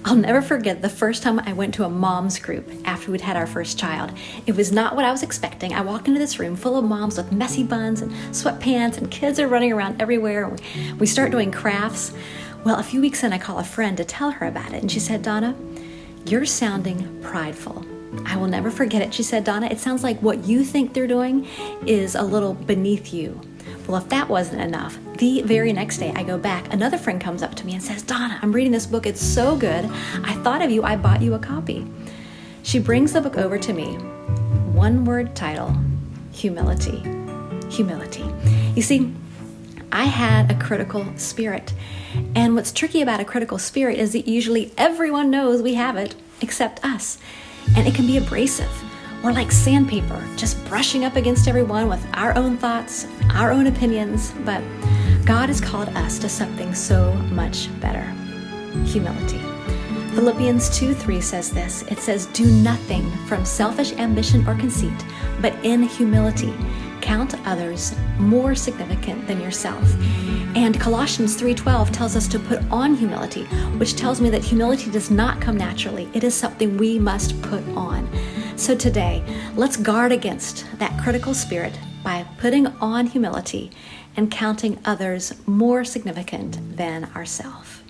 I'll never forget the first time I went to a mom's group after we'd had our first child. It was not what I was expecting. I walk into this room full of moms with messy buns and sweatpants, and kids are running around everywhere. We start doing crafts. Well, a few weeks in, I call a friend to tell her about it, and she said, "Donna, you're sounding prideful." I will never forget it. She said, "Donna, it sounds like what you think they're doing is a little beneath you." Well, if that wasn't enough, the very next day I go back, another friend comes up to me and says, "Donna, I'm reading this book. It's so good. I thought of you. I bought you a copy." She brings the book over to me. One word title: humility. Humility. You see, I had a critical spirit. And what's tricky about a critical spirit is that usually everyone knows we have it except us. And it can be abrasive. We're like sandpaper, just brushing up against everyone with our own thoughts, our own opinions. But God has called us to something so much better: humility. Philippians 2:3 says this. It says, "Do nothing from selfish ambition or conceit, but in humility count others more significant than yourself." And Colossians 3:12 tells us to put on humility, which tells me that humility does not come naturally. It is something we must put on. So today, let's guard against that critical spirit by putting on humility and counting others more significant than ourselves.